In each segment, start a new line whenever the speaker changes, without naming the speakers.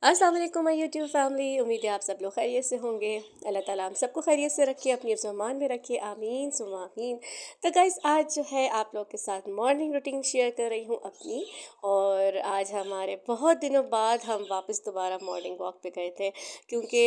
अस्सलाम वालेकुम my YouTube family. उम्मीद है आप सब लोग खैरियत से होंगे। अल्लाह ताला हम सबको खैरियत से रखे, अपनी ज़मान में रखे, आमीन सुमा आमीन। तो गाइस आज जो है आप लोग के साथ मॉर्निंग रूटीन शेयर कर रही हूँ अपनी। और आज हमारे बहुत दिनों बाद हम वापस दोबारा मॉर्निंग वॉक पे गए थे, क्योंकि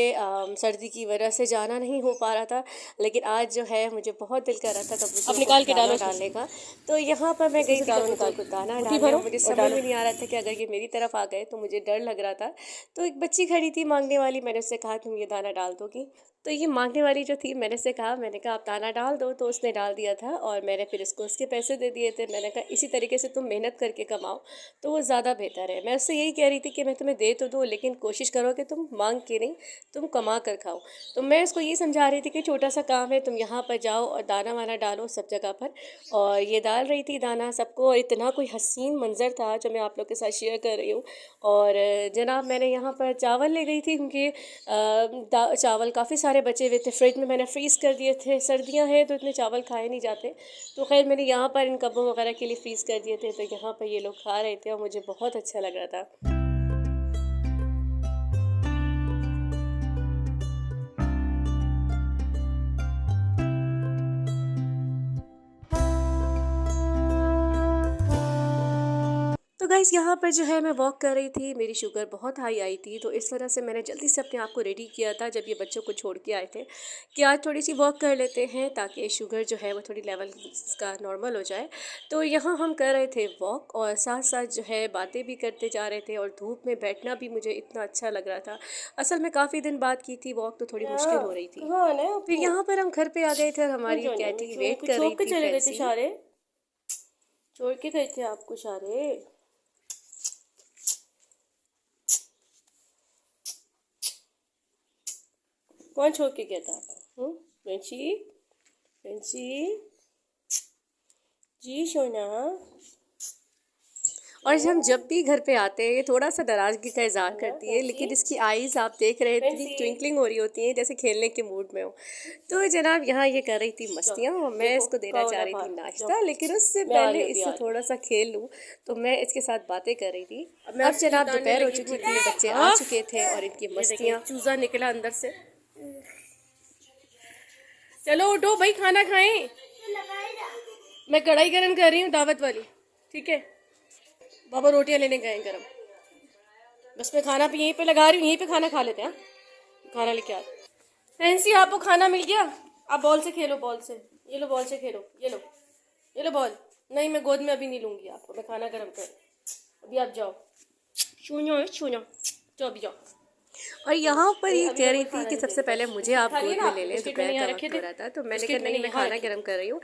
सर्दी की वजह से जाना नहीं हो पा रहा था। लेकिन आज जो है मुझे बहुत दिल कर रहा था कबूतरों को
निकाल के
दाना
डालो
डालने का। तो यहाँ पर मैं गई थी कबूतरों को दाना डालने, और मुझे समझ में नहीं आ रहा था कि अगर ये मेरी तरफ आ गए तो मुझे डर लग रहा था। तो एक बच्ची खड़ी थी मांगने वाली, मैंने उससे कहा तुम ये दाना डाल दोगी। तो ये मांगने वाली जो थी, मैंने कहा आप दाना डाल दो, तो उसने डाल दिया था और मैंने फिर इसको उसके पैसे दे दिए थे। मैंने कहा इसी तरीके से तुम मेहनत करके कमाओ तो वो ज़्यादा बेहतर है। मैं उससे यही कह रही थी कि मैं तुम्हें दे तो दूँ, लेकिन कोशिश करो कि तुम मांग के नहीं, तुम कमा कर खाओ। तो मैं उसको ये समझा रही थी कि छोटा सा काम है, तुम यहाँ पर जाओ और दाना वाना डालो सब जगह पर। और ये डाल रही थी दाना सबको, और इतना कोई हसीन मंज़र था जो मैं आप लोग के साथ शेयर कर रही हूँ। और जनाब मैंने यहाँ पर चावल ले गई थी, क्योंकि चावल काफ़ी सारे बचे हुए थे फ्रिज में, मैंने फ्रीज़ कर दिए थे। सर्दियाँ हैं तो इतने चावल खाए नहीं जाते, तो खैर मैंने यहाँ पर इन कब्बों वगैरह के लिए फ्रीज़ कर दिए थे। तो यहाँ पर ये लोग खा रहे थे और मुझे बहुत अच्छा लग रहा था। तो गाइस यहाँ पर जो है मैं वॉक कर रही थी, मेरी शुगर बहुत हाई आई थी, तो इस वजह से मैंने जल्दी से अपने आप को रेडी किया था जब ये बच्चों को छोड़ के आए थे कि आज थोड़ी सी वॉक कर लेते हैं ताकि शुगर जो है वो थोड़ी लेवल का नॉर्मल हो जाए। तो यहाँ हम कर रहे थे वॉक, और साथ साथ जो है बातें भी करते जा रहे थे, और धूप में बैठना भी मुझे इतना अच्छा लग रहा था। असल में काफ़ी दिन बाद की थी वॉक, तो थोड़ी मुश्किल हो रही थी। फिर यहाँ पर हम घर पे आ गए थे और हमारी कैटी वेट कर रही थी,
चले गए थे
फैंसी।
सारे, छोड़ के गए थे आपको सारे। कौन छोड़ के गया था? फ्रेंची, फ्रेंची जी सोना।
और हम जब भी घर पे आते हैं ये थोड़ा सा नाराज़गी का इज़हार करती है, लेकिन इसकी आईज़ आप देख रहे थे, इतनी ट्विंकलिंग हो रही होती हैं जैसे खेलने के मूड में हो। तो जनाब यहाँ ये कर रही थी मस्तियाँ, और मैं इसको देना चाह रही थी नाश्ता, लेकिन उससे पहले इससे थोड़ा सा खेल लूँ। तो मैं इसके साथ बातें कर रही थी। अब जनाब दोपहर हो चुकी थी, बच्चे आ चुके थे और इनकी मस्तियाँ।
चूजा निकला अंदर से। चलो उठो भाई, खाना खाएं। मैं कढ़ाई गरम कर रही हूँ दावत वाली, ठीक है? बाबा रोटियां लेने गए गरम। बस मैं खाना भी यहीं पे लगा रही हूँ, यहीं पे खाना खा लेते हैं। खाना लेके आ। फैंसी आपको खाना मिल गया, आप बॉल से खेलो, बॉल से। ये लो बॉल से खेलो, ये लो, ये लो बॉल। नहीं मैं गोद में अभी नहीं लूंगी आपको, मैं खाना गर्म कर। अभी आप जाओ, छूनो छूनो, जाओ अभी जाओ।
और यहाँ पर ये
अभी
कह
तो
रही
कोई
थी
खाना
कि
नहीं
सबसे
देगा।
पहले मुझे
बिस्किट
आप
खा लिए
गोद
ना
में ले
आपने?
लें,
बिस्किट
दोपहर
मैंने
का
यहाँ रखे
वक्त हो
थे,
रहा था। तो मैंने कहा
बिस्किट मैंने
नहीं, मैं
यहाँ
खाना
रखे।
गर्म कर रही हूँ।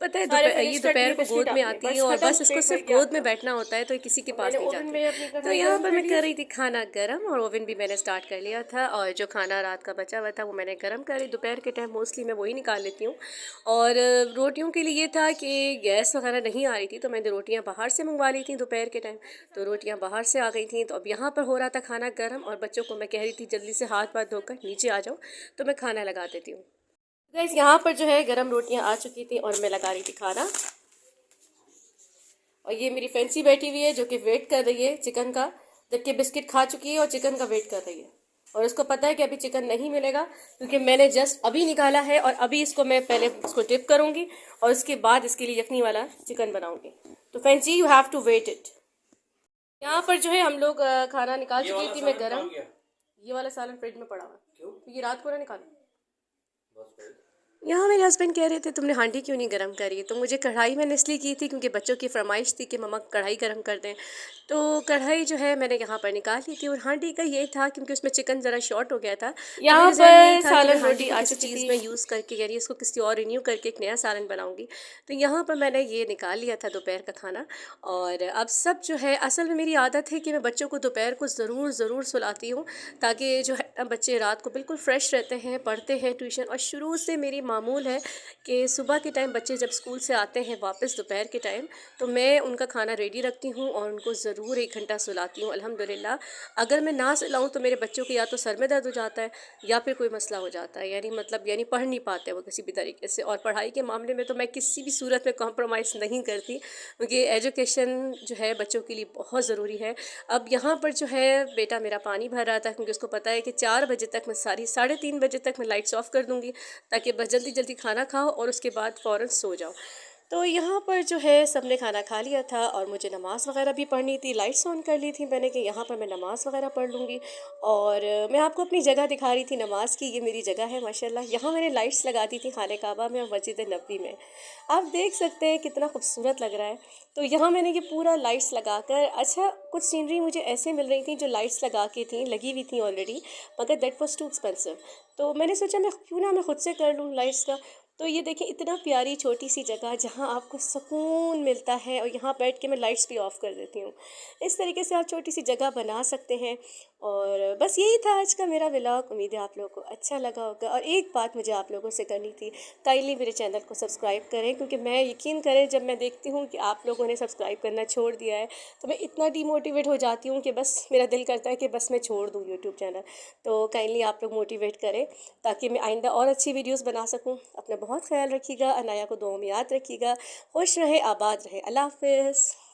पता है
सारे
ये
फिनिश कर
दोपहर
दिए
को
बिस्किट
गोद में
आपने,
आती है
बस
और
खत्म,
बस इसको
पेट भर
सिर्फ
गया
गोद में
आपका।
बैठना होता है, तो किसी के पास
मैंने
नहीं
ओवन
जाती।
में अपनी
तो
कढ़ाई
यहाँ
गर्म
पर
कर
मैं
ली।
कर रही थी खाना गर्म, और ओवन भी मैंने स्टार्ट कर लिया था, और जो खाना रात का बचा हुआ था वो मैंने गर्म कर ली। दोपहर के टाइम मोस्टली मैं वही निकाल लेती हूँ। और रोटियों के लिए ये था कि गैस वगैरह नहीं आ रही थी, तो मैंने रोटियाँ बाहर से मंगवा ली थी दोपहर के टाइम। तो रोटियाँ बाहर से आ गई थी। तो अब यहाँ पर हो रहा था खाना गर्म, और बच्चों को मैं कह रही थी जल्दी से हाथ पाथ धोकर नीचे आ जाओ, तो मैं खाना लगा देती हूँ। गाइस यहाँ पर जो है गरम रोटियाँ आ चुकी थी और मैं लगा रही थी खाना। और ये मेरी फैंसी बैठी हुई है जो कि वेट कर रही है चिकन का, जबकि बिस्किट खा चुकी है और चिकन का वेट कर रही है। और उसको पता है कि अभी चिकन नहीं मिलेगा, क्योंकि मैंने जस्ट अभी निकाला है, और अभी इसको मैं पहले इसको डिप करूँगी और उसके बाद इसके लिए यखनी वाला चिकन बनाऊँगी। तो fancy you have to wait it. यहाँ पर जो है हम लोग खाना निकाल चुकी थी मैं गरम। ये वाला सालन फ्रिज में पड़ा हुआ, तो ये रात को ना निकालो। यहाँ मेरे हस्बैंड कह रहे थे तुमने हांडी क्यों नहीं गर्म करी, तो मुझे कढ़ाई मैंने इसलिए की थी क्योंकि बच्चों की फरमाइश थी कि मम्मा कढ़ाई गर्म कर दें। तो कढ़ाई जो है मैंने यहाँ पर निकाल ली थी, और हांडी का ये था क्योंकि उसमें चिकन ज़रा शॉर्ट हो गया था।
यहाँ
तो मेरे
पर
था कि मैं
सालन
हांडी
रोटी
को
आ
किसी
चुकी
चीज़
थी।
में यूज़ करके, यानी इसको किसी और रिन्यू करके एक नया सालन बनाऊँगी। तो यहाँ पर मैंने ये निकाल लिया था दोपहर का खाना। और अब सब जो है, असल में मेरी आदत है कि मैं बच्चों को दोपहर को ज़रूर सुलाती हूँ, ताकि जो है बच्चे रात को बिल्कुल फ्रेश रहते हैं, पढ़ते हैं ट्यूशन। और शुरू से मेरी मामूल है कि सुबह के टाइम बच्चे जब स्कूल से आते हैं वापस दोपहर के टाइम, तो मैं उनका खाना रेडी रखती हूँ और उनको ज़रूर 1 घंटा सुलाती हूँ अल्हम्दुलिल्लाह। अगर मैं ना सुलाऊँ तो मेरे बच्चों के या तो सर में दर्द हो जाता है या फिर कोई मसला हो जाता है, यानी पढ़ नहीं पाते वो किसी भी तरीके से। और पढ़ाई के मामले में तो मैं किसी भी सूरत में कॉम्प्रोमाइज़ नहीं करती, क्योंकि एजुकेशन जो है बच्चों के लिए बहुत ज़रूरी है। अब यहाँ पर जो है बेटा मेरा पानी भर रहा था, क्योंकि उसको पता है कि 4 बजे तक मैं 3:30 बजे तक मैं लाइट्स ऑफ़ कर दूँगी, ताकि बस जल्दी जल्दी खाना खाओ और उसके बाद फ़ौरन सो जाओ। तो यहाँ पर जो है सबने खाना खा लिया था और मुझे नमाज़ वग़ैरह भी पढ़नी थी। लाइट्स ऑन कर ली थी मैंने कि यहाँ पर मैं नमाज़ वग़ैरह पढ़ लूँगी। और मैं आपको अपनी जगह दिखा रही थी नमाज़ की, ये मेरी जगह है माशाल्लाह। यहाँ मैंने लाइट्स लगा दी थी खाने काबा में और मस्जिद नबवी में। आप देख सकते हैं कितना खूबसूरत लग रहा है। तो यहाँ मैंने ये पूरा लाइट्स लगाकर, अच्छा कुछ सीनरी मुझे ऐसे मिल रही थी जो लाइट्स लगी हुई थी ऑलरेडी, मगर दैट वाज़ टू एक्सपेंसिव। तो मैंने सोचा मैं क्यों ना मैं खुद से कर लूँ लाइट्स का। तो ये देखिए इतना प्यारी छोटी सी जगह जहाँ आपको सुकून मिलता है, और यहाँ बैठ के मैं लाइट्स भी ऑफ़ कर देती हूँ। इस तरीके से आप छोटी सी जगह बना सकते हैं। और बस यही था आज का मेरा व्लॉग। उम्मीद है आप लोगों को अच्छा लगा होगा। और एक बात मुझे आप लोगों से करनी थी, काइंडली मेरे चैनल को सब्सक्राइब करें, क्योंकि मैं यकीन करें जब मैं देखती हूँ कि आप लोगों ने सब्सक्राइब करना छोड़ दिया है तो मैं इतना डीमोटिवेट हो जाती हूँ कि बस मेरा दिल करता है कि बस मैं छोड़ दूँ यूट्यूब चैनल। तो काइंडली आप लोग मोटिवेट करें ताकि मैं आइंदा और अच्छी वीडियोज़ बना सकूँ। अपना बहुत ख्याल रखिएगा, अनाया को दुआ में याद रखिएगा। खुश रहे, आबाद रहे। अल्लाह हाफ़िज़।